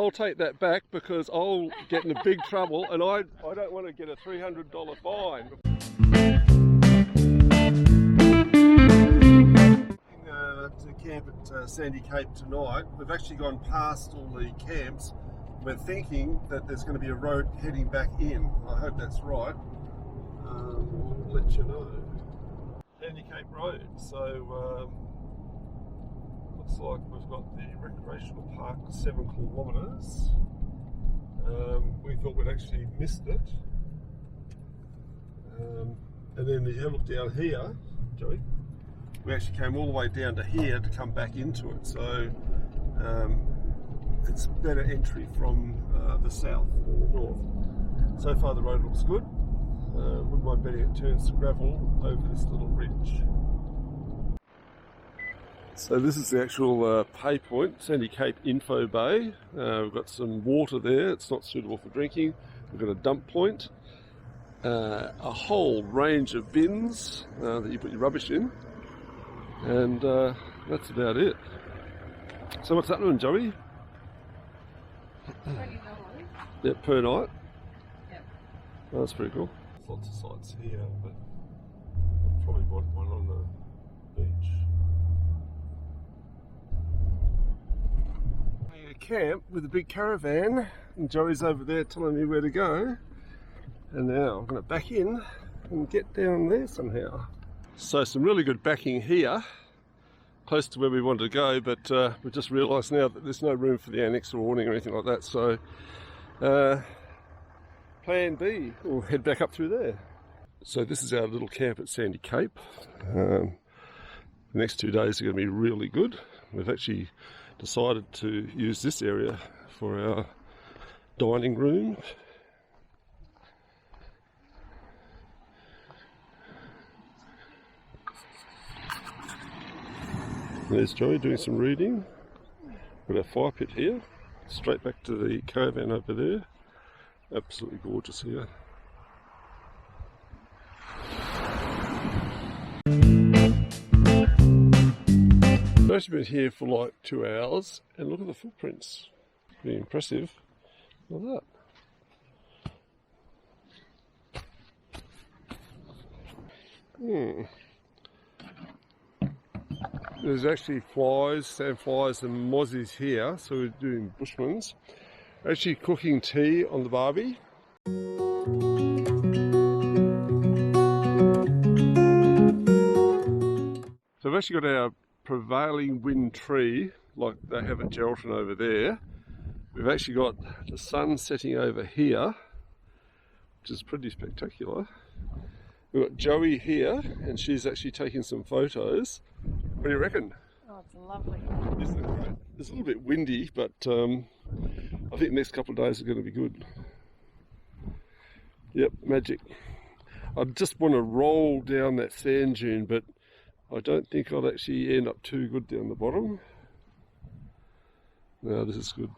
I'll take that back because I'll get in a big trouble, and I don't want to get a $300 fine. To camp at Sandy Cape tonight. We've actually gone past all the camps. We're thinking that there's going to be a road heading back in. I hope that's right. We'll let you know. Sandy Cape Road. So looks like we've got the recreational park 7 kilometres. We thought we'd actually missed it. And then you have a look down here, Joey. We actually came all the way down to here to come back into it, so it's better entry from the south or the north. So far the road looks good. Wouldn't mind betting it turns to gravel over this little ridge. So this is the actual pay point, Sandy Cape Info Bay. We've got some water there, it's not suitable for drinking. We've got a dump point, a whole range of bins that you put your rubbish in. And that's about it. So what's happening, Joey? $20. Yep, per night? Yep. Oh, that's pretty cool. There's lots of sites here, but I probably want one on the beach. A camp with a big caravan, and Joey's over there telling me where to go. And now I'm going to back in and get down there somehow. So some really good backing here, close to where we wanted to go, but we've just realised now that there's no room for the annex or awning or anything like that, so plan B, we'll head back up through there. So this is our little camp at Sandy Cape. The next 2 days are going to be really good. We've actually decided to use this area for our dining room. There's Joey doing some reading. We've got a fire pit here, straight back to the caravan over there. Absolutely gorgeous here. I've actually been here for like 2 hours, and look at the footprints. Pretty impressive. Look at that. There's actually flies, sandflies and mozzies here, so we're doing bushmans. We're actually cooking tea on the barbie. So we've actually got our prevailing wind tree, like they have at Geraldton over there. We've actually got the sun setting over here, which is pretty spectacular. We've got Joey here, and she's actually taking some photos. What do you reckon? Oh, it's lovely. Isn't it great? It's a little bit windy, but I think the next couple of days are going to be good. Yep, magic. I just want to roll down that sand dune, but I don't think I'll actually end up too good down the bottom. No, this is good.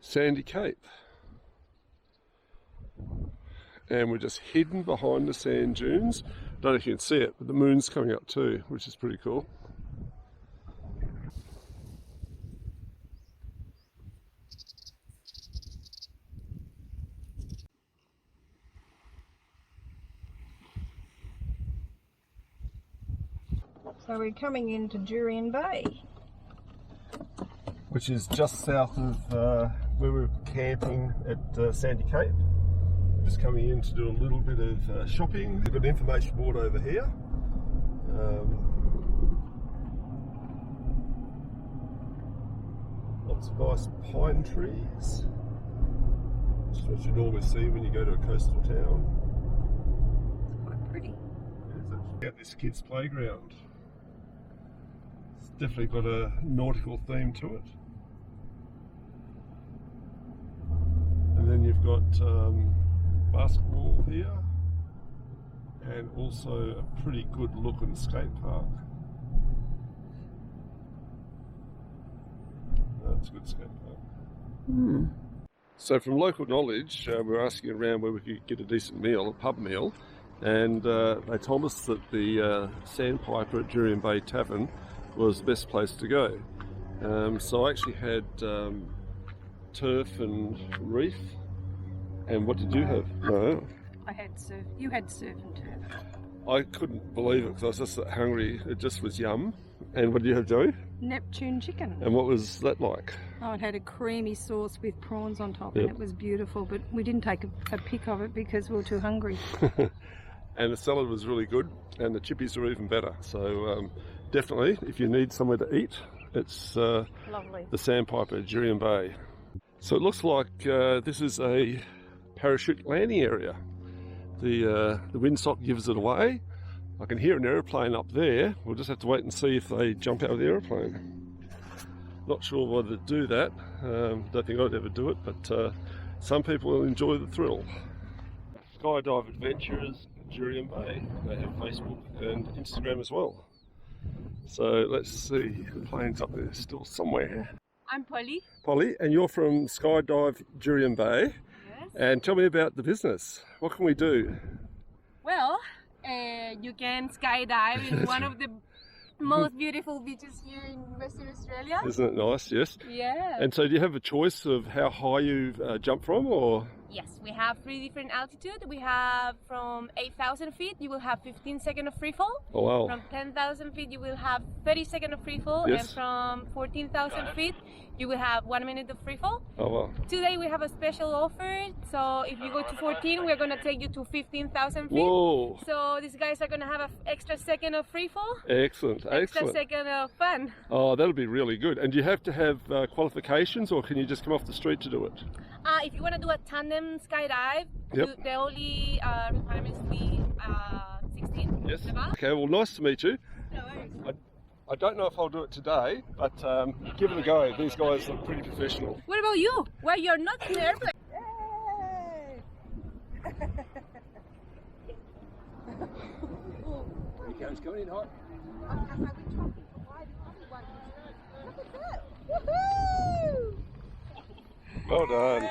Sandy Cape. And we're just hidden behind the sand dunes. I don't know if you can see it, but the moon's coming up too, which is pretty cool. So we're coming into Jurien Bay, which is just south of where we're camping at Sandy Cape. Just coming in to do a little bit of shopping. We've got an information board over here. Lots of nice pine trees. Just what you normally see when you go to a coastal town. it's quite pretty. It's actually at this kids' playground. It's definitely got a nautical theme to it. And then you've got basketball here, and also a pretty good looking skate park. That's a good skate park. So from local knowledge, we're asking around where we could get a decent meal, a pub meal, and they told us that the Sandpiper at Jurien Bay Tavern was the best place to go. So I actually had turf and reef. And what did you have? No. I had surf. You had surf and turf. I couldn't believe it because I was just hungry. It just was yum. And what did you have, Joey? Neptune chicken. And what was that like? Oh, it had a creamy sauce with prawns on top, Yep. and it was beautiful. But we didn't take a pick of it because we were too hungry. And the salad was really good, and the chippies are even better. So definitely, if you need somewhere to eat, it's Lovely. the Sandpiper, Jurien Bay. So it looks like this is a parachute landing area. The windsock gives it away. I can hear an aeroplane up there. We'll just have to wait and see if they jump out of the aeroplane. Not sure whether to do that. Don't think I'd ever do it, but some people will enjoy the thrill. Skydive Adventures, Jurien Bay. They have Facebook and Instagram as well. So let's see, the plane's up there still somewhere. I'm Polly. Polly, and you're from Skydive Jurien Bay. Yes. And tell me about the business. What can we do? Well, you can skydive in one of the most beautiful beaches here in Western Australia. Isn't it nice? Yes. Yeah. And so do you have a choice of how high you jump from, or? Yes, we have 3 different altitudes. We have from 8,000 feet, you will have 15 seconds of free fall. Oh wow. From 10,000 feet, you will have 30 seconds of free fall. Yes. And from 14,000 feet, you will have 1 minute of free fall. Oh wow. Today we have a special offer. So if you go to 14, we're going to take you to 15,000 feet. Whoa. So these guys are going to have an extra second of free fall. Excellent, Extra excellent. second of fun. Oh, that'll be really good. And do you have to have qualifications, or can you just come off the street to do it? If you want to do a tandem skydive, Yep. the only requirement is to be 16. Yes. About. Okay, well, nice to meet you. No worries. I don't know if I'll do it today, but give it a go. These guys look pretty professional. What about you? Well, you're not in the airplane. It's coming in hot. Well done.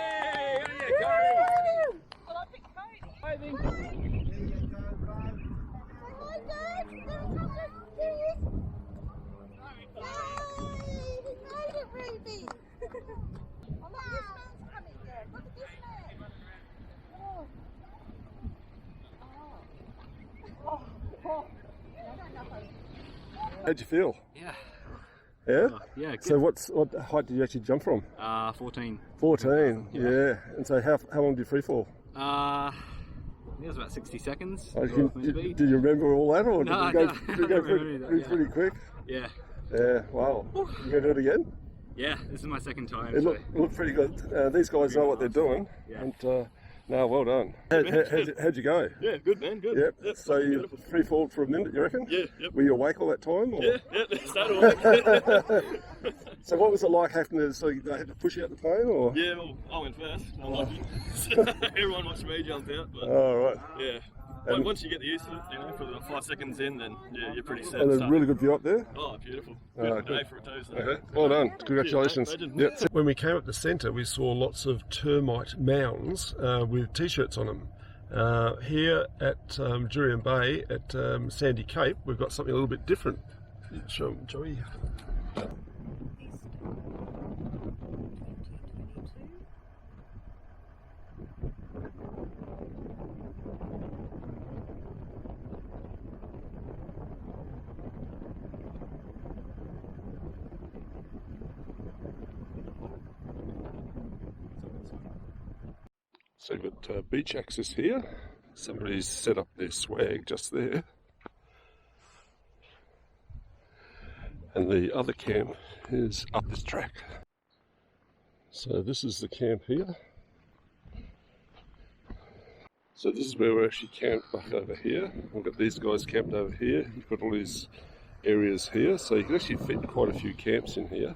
How'd you feel? Yeah. Yeah? Yeah, good. So what height did you actually jump from? 14. 14, yeah. And so how long did you free fall? I think it was about 60 seconds. Oh, Where I was meant to be. did you remember all that, or No, did you no, go, I did you go don't pretty, remember that, pretty quick? Yeah. Yeah, wow. You going to do it again? Yeah, this is my second time. It so- looked pretty good. These guys know what they're doing. Yeah. And no, well done. How'd you go? Yeah, good man, good. Yep. So you free fall for a minute, you reckon? Yeah, yep. Were you awake all that time? Or? Yeah, started awake. So what was it like having to, so they had to push you out the plane, or? Yeah, well, I went first, unlucky. Everyone watched me jump out, but Oh, right. yeah. And- Once you get used to it, you know, for the 5 seconds in, then yeah, you're pretty set. And there's a Start. really good view up there. Oh, beautiful. Oh, Beautiful day good. for it too. So. Okay, well done. Congratulations. Legend. Yep. So when we came up the centre, we saw lots of termite mounds with t-shirts on them. Here at Jurien Bay at Sandy Cape, we've got something a little bit different. Show 'em, Joey. So we've got beach access here. Somebody's set up their swag just there. And the other camp is up this track. So this is the camp here. So this is where we're actually camped back over here. We've got these guys camped over here. You've got all these areas here. So you can actually fit quite a few camps in here.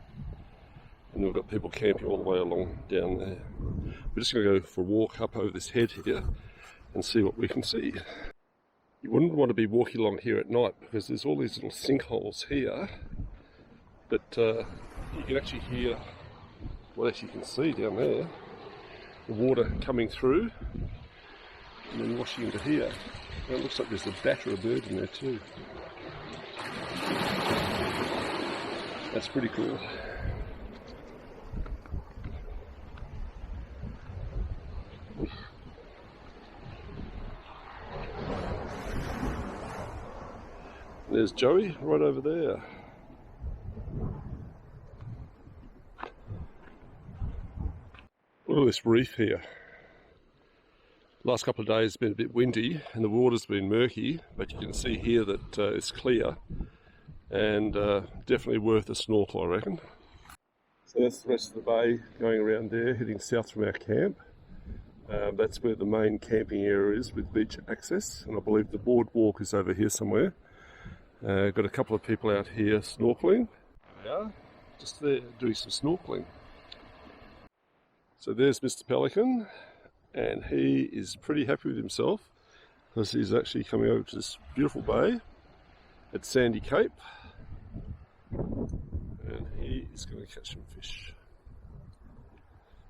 And we've got people camping all the way along down there. We're just going to go for a walk up over this head here and see what we can see. You wouldn't want to be walking along here at night because there's all these little sinkholes here, but you can actually hear, well, as you can see down there, the water coming through and then washing into here. And it looks like there's a batter of bird in there too. That's pretty cool. There's Joey right over there. Look at this reef here. Last couple of days has been a bit windy and the water's been murky, but you can see here that it's clear and definitely worth a snorkel, I reckon. So that's the rest of the bay going around there, heading south from our camp. That's where the main camping area is with beach access, and I believe the boardwalk is over here somewhere. Got a couple of people out here snorkeling. They are just there doing some snorkeling. So there's Mr. Pelican, and he is pretty happy with himself because he's actually coming over to this beautiful bay at Sandy Cape, and he is going to catch some fish.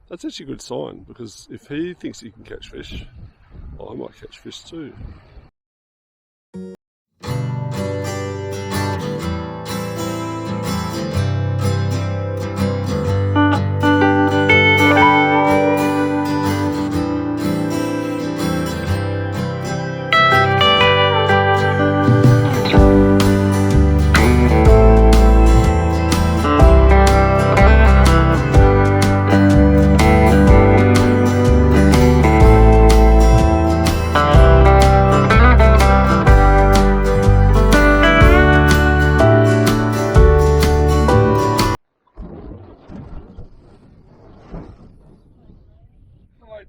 That's actually a good sign, because if he thinks he can catch fish, I might catch fish too.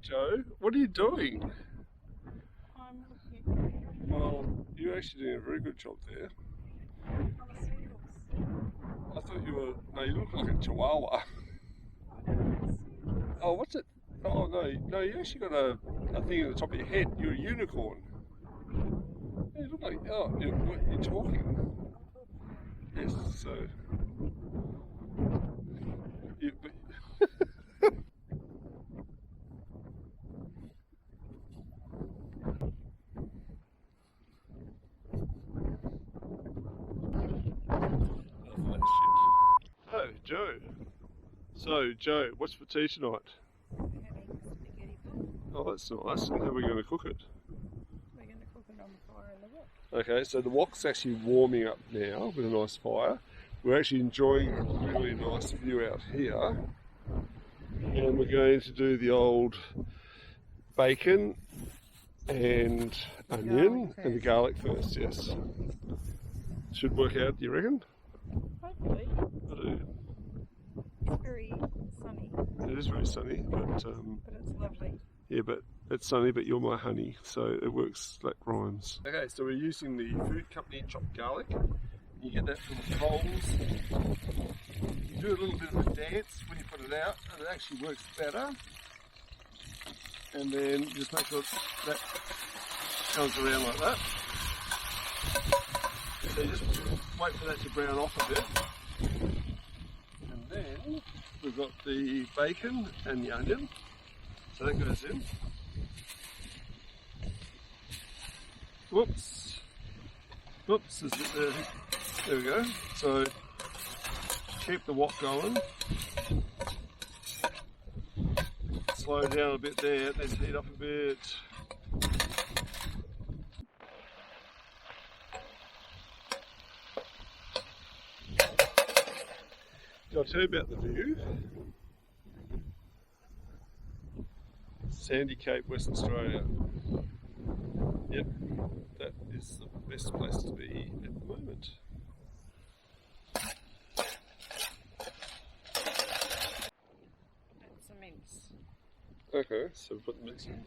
Joe, what are you doing? I'm looking. Well, you're actually doing a very good job there. I thought you were, no, you look like a chihuahua. Oh, what's it? Oh, no, you actually got a thing at the top of your head. You're a unicorn. Yeah, you look like, oh, you're talking. Yes, so. Oh, Joe. So, Joe, what's for tea tonight? Oh, that's nice. And how are we going to cook it? We're going to cook it on the fire in the wok. Okay, so the wok's actually warming up now with a nice fire. We're actually enjoying a really nice view out here. And we're going to do the old bacon and onion and the garlic first, yes. Should work out, do you reckon? Hopefully. I do. It's very sunny. It is very sunny, but But it's lovely. yeah, but it's sunny, but you're my honey, so it works like rhymes. Okay, so we're using the food company chopped garlic. You get that from the coals. You do a little bit of a dance when you put it out, and it actually works better. And then you just make sure that comes around like that. So you just wait for that to brown off a bit. And then we've got the bacon and the onion. So that goes in. Whoops. Whoops. There we go. So keep the wok going. Slow down a bit there, then heat up a bit. I'll tell you about the view. Sandy Cape, Western Australia. Yep, that is the best place to be at the moment. That's a mince. Okay, so we put the mince in.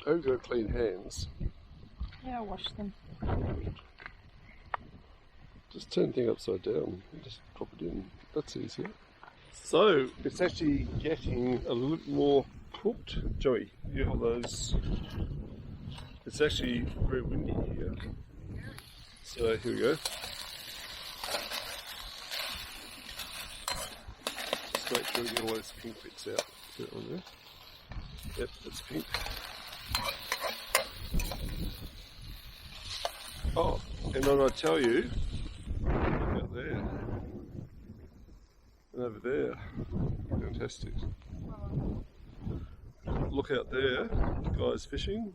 Oh, we've got clean hands. Yeah, I'll wash them. Just turn the thing upside down and just drop it in. That's easier. So it's actually getting a little bit more cooked. Joey, you hold those. It's actually very windy here. So here we go. Just make sure we get all those pink bits out. Put it on there. Yep, that's pink. Oh, and then I tell you, look out there, and over there, fantastic. Look out there, the guy's fishing,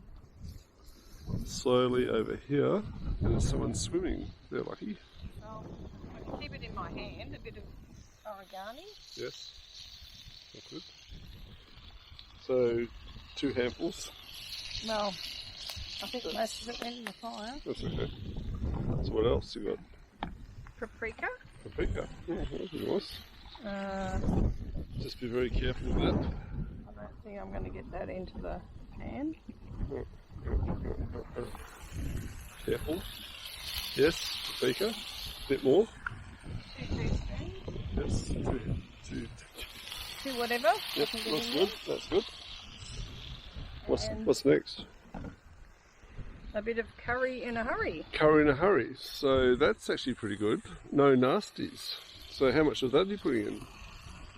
slowly over here, and there's someone swimming. They're lucky. I'll keep it in my hand, a bit of origami. Yes, that's good. So 2 handfuls. Well, I think most of it went in the fire. That's okay. So what else you got? Paprika. Paprika. Oh, that'd be nice. Just be very careful with that. I don't think I'm going to get that into the pan. Careful. Yes, paprika. Bit more. 2 teaspoons. Yes, 2. 2 whatever. Yep, I can get that's in good. That's good. What's next? A bit of curry in a hurry. Curry in a hurry. So that's actually pretty good. No nasties. So how much of that are you putting in?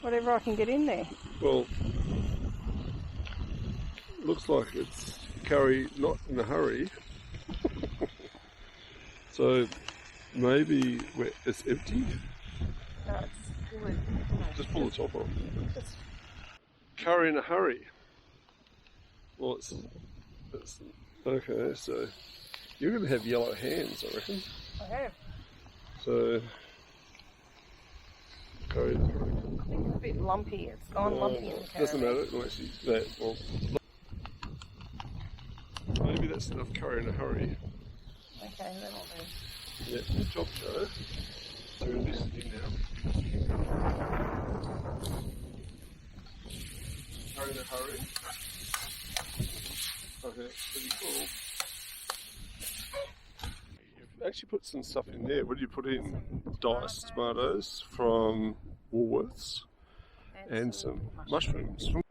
Whatever I can get in there. Well, looks like it's curry not in a hurry. So maybe it's empty. No, it's full. Just pull the top off. Curry in a hurry. Well, it's okay. So you're going to have yellow hands, I reckon. I have. So curry in a hurry. I think it's a bit lumpy. It's gone lumpy in the curry. Doesn't matter. Well, actually, well, maybe that's enough curry in a hurry. Okay, that'll do. Yeah, good job, Joe. Doing this thing now. Curry in a hurry. Okay, pretty cool. You've actually put some stuff in there. What did you put in? Diced tomatoes from Woolworths and some mushrooms from.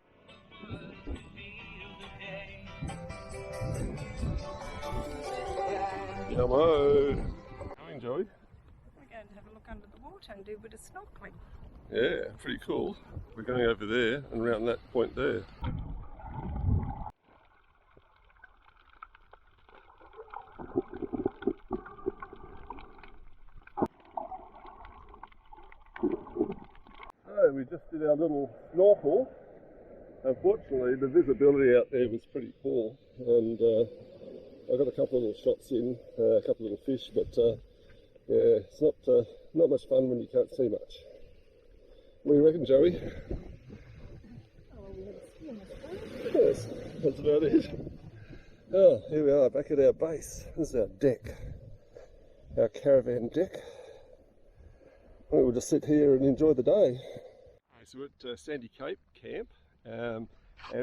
Hello. Going, Joey? We're going to have a look under the water and do a bit of snorkeling. Yeah, pretty cool. We're going over there and around that point there. So we just did our little snorkel. Unfortunately, the visibility out there was pretty poor, and I got a couple of little shots in, a couple of little fish, but yeah, it's not much fun when you can't see much. What do you reckon, Joey? Yes, that's about it. Oh, here we are, back at our base. This is our deck, our caravan deck. I think we'll just sit here and enjoy the day. So we're at Sandy Cape camp, and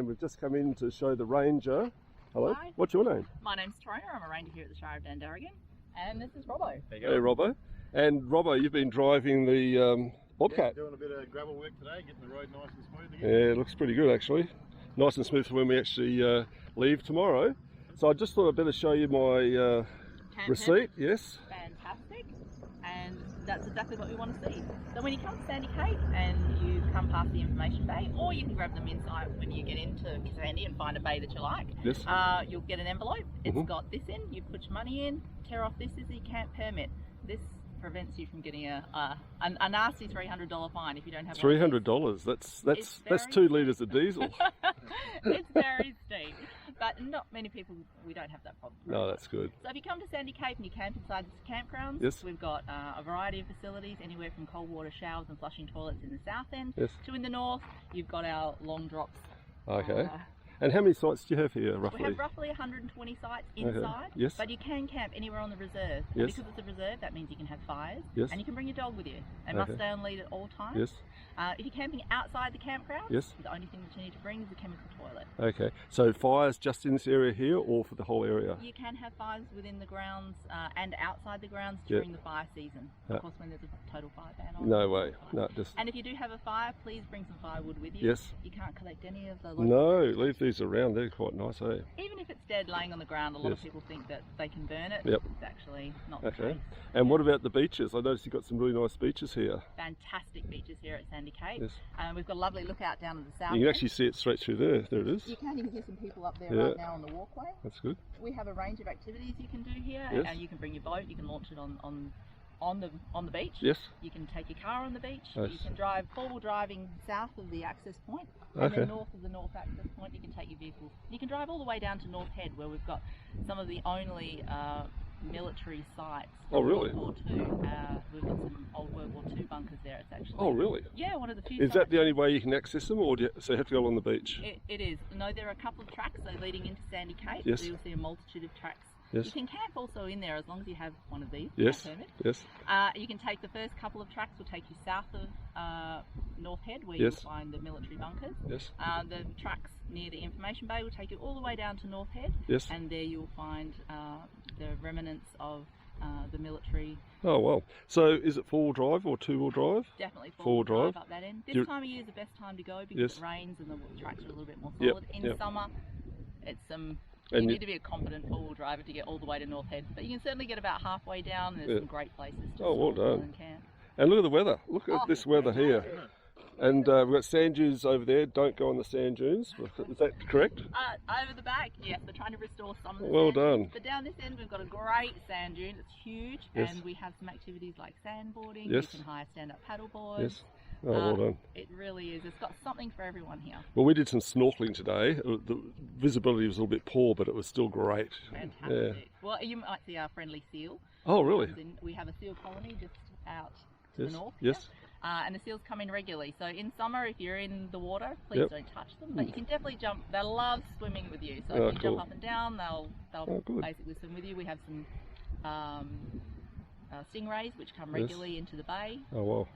we've just come in to show the ranger. Hello. Hi. What's your name? My name's Torona. I'm a ranger here at the Shire of Dandaragan, and this is Robbo. Hey, Robbo. And Robbo, you've been driving the Bobcat. Yeah, doing a bit of gravel work today, getting the road nice and smooth again. Yeah, it looks pretty good actually. Nice and smooth for when we actually leave tomorrow. So I just thought I'd better show you my receipt. Yes. Fantastic. And that's exactly what we want to see. So when you come to Sandy Cape and you come past the information bay, or you can grab them inside when you get into Sandy and find a bay that you like. Yes. You'll get an envelope. It's got this in. You put your money in, tear off this is the camp permit. This prevents you from getting a nasty $300 fine if you don't have $300. That's 2 litres of diesel. It's very steep, but not many people. We don't have that problem. No, that's good. So if you come to Sandy Cape and you camp inside the campgrounds, yes, we've got a variety of facilities, anywhere from cold water showers and flushing toilets in the south end, yes, to in the north. You've got our long drops. Okay. And how many sites do you have here, roughly? We have roughly 120 sites inside, okay, yes, but you can camp anywhere on the reserve. Yes. And because it's a reserve, that means you can have fires, yes, and you can bring your dog with you. They okay, must stay on lead at all times. Yes. If you're camping outside the campground, yes, the only thing that you need to bring is a chemical toilet. Okay, so fires just in this area here or for the whole area? You can have fires within the grounds and outside the grounds during the fire season. Of course, when there's a total fire ban on. No way, no, just... And if you do have a fire, please bring some firewood with you. Yes. You can't collect any of the... No, leave these around, they're quite nice, eh? Even if it's dead laying on the ground, a lot of people think that they can burn it. Yep. It's actually not the Okay. case. And what about the beaches? I noticed you've got some really nice beaches here. Fantastic beaches here at Sandy Cape. Yes. We've got a lovely lookout down at the south You can end. actually see it straight through there. There it is. You can hear some people up there Yeah. right now on the walkway. That's good. We have a range of activities you can do here. Yes. You can bring your boat, you can launch it on on the beach. Yes. You can take your car on the beach. Nice. You can drive four-wheel driving south of the access point, and Okay. then north of the north access point you can take your vehicles. You can drive all the way down to North Head, where we've got some of the only military sites Oh, from really? World War II. We've got some old World War II bunkers there. It's actually Oh, really? yeah, one of the few. Is that sites. the only way you can access them, or so you have to go along the beach? It is. No, there are a couple of tracks leading into Sandy Cape. Yes. So you'll see a multitude of tracks. Yes. You can camp also in there as long as you have one of these. Yes. Camp permit. Yes. You can take the first couple of tracks will take you south of North Head, where Yes. you'll find the military bunkers. Yes. The tracks near the information bay will take you all the way down to North Head, Yes. and there you'll find the remnants of the military. Oh, well. So is it 4-wheel drive or 2-wheel drive? Definitely Four-wheel drive. up that end. This You- time of year is the best time to go because Yes. it rains and the tracks are a little bit more Yep, solid. In yep. summer, it's And you you- need to be a competent four-wheel driver to get all the way to North Head, but you can certainly get about halfway down. And there's Yeah. some great places to Oh, well stop done. and camp. And look at the weather. Look at Oh, this weather here. And we've got sand dunes over there. Don't go on the sand dunes. Is that correct? Over the back, yes, we're trying to restore some of the Well sand dunes. done. But down this end, we've got a great sand dune. It's huge, Yes. and we have some activities like sandboarding. Yes. You can hire stand-up paddle boards. Yes. Oh, well done. It really is. It's got something for everyone here. Well, we did some snorkeling today. The visibility was a little bit poor, but it was still great. Fantastic. Well, you might see our friendly seal. Oh, really? We have a seal colony just out to Yes. the north. Yes. And the seals come in regularly. So in summer, if you're in the water, please Yep. don't touch them. But you can definitely jump. They love swimming with you. So Oh, if you cool. jump up and down, they'll Oh, good. basically swim with you. We have some stingrays which come Yes. regularly into the bay. Oh, well.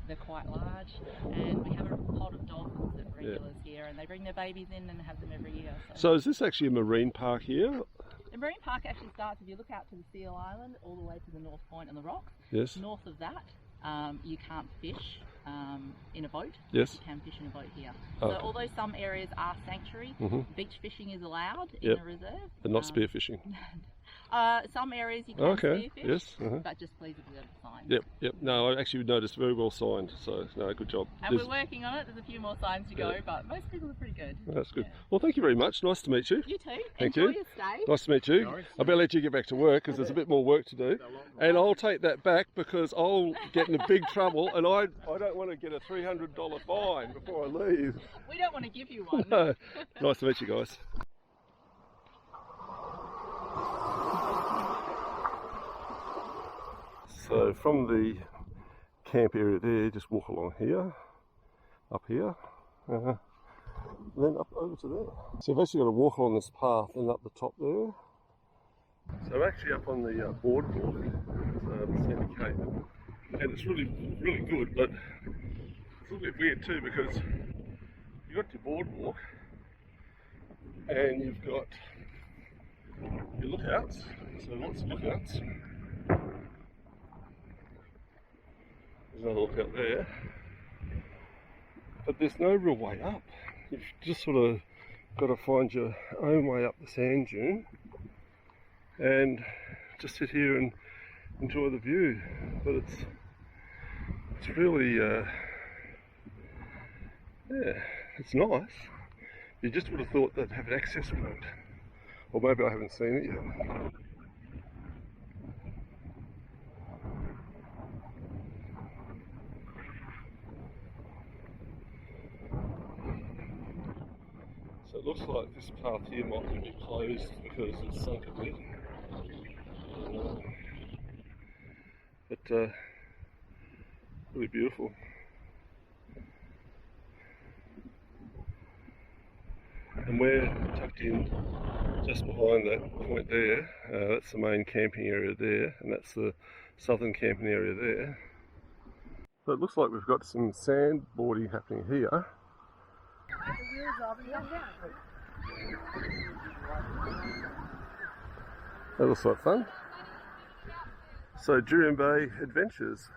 They're quite large, and we have a pod of dolphins that are regulars here, and they bring their babies in and have them every year. So is this actually a marine park here? The marine park actually starts if you look out to the Seal Island, all the way to the North Point and the rocks. Yes. North of that, you can't fish in a boat. Yes. You can fish in a boat here. Oh. So although some areas are sanctuary, Mhm. beach fishing is allowed Yep. in the reserve. But not spearfishing. Some areas you can Okay. spearfish, Yes. but just please observe the sign. Yep. Yep. No, I actually noticed very well signed. So no, good job. And we're working on it. There's a few more signs to go, Yeah. but most people are pretty good. That's good. Yeah. Well, thank you very much. Nice to meet you. You too. Thank Enjoy you. your stay. Nice to meet you. I better let you get back to work because there's a bit more work to do. And I'll take that back because I'll get into big trouble and I don't want to get a $300 fine before I leave. We don't want to give you one. No. Nice to meet you guys. So from the camp area there, just walk along here, up here, then up over to there. So you've actually got to walk along this path and up the top there. So I'm actually up on the boardwalk, Sandy Cape, and it's really good, but it's a little bit weird too because you've got your boardwalk and you've got your lookouts, so lots of lookouts. There's another lookout there, but there's no real way up. You've just sort of got to find your own way up the sand dune and just sit here and enjoy the view. But it's really yeah, it's nice. You just would have thought they'd have an access point, or maybe I haven't seen it yet. So it looks like this path here might be closed because it's sunk a bit. But really beautiful. And we're tucked in just behind that point there. That's the main camping area there, and that's the southern camping area there. So it looks like we've got some sandboarding happening here. That looks like fun. So Jurien Bay Adventures.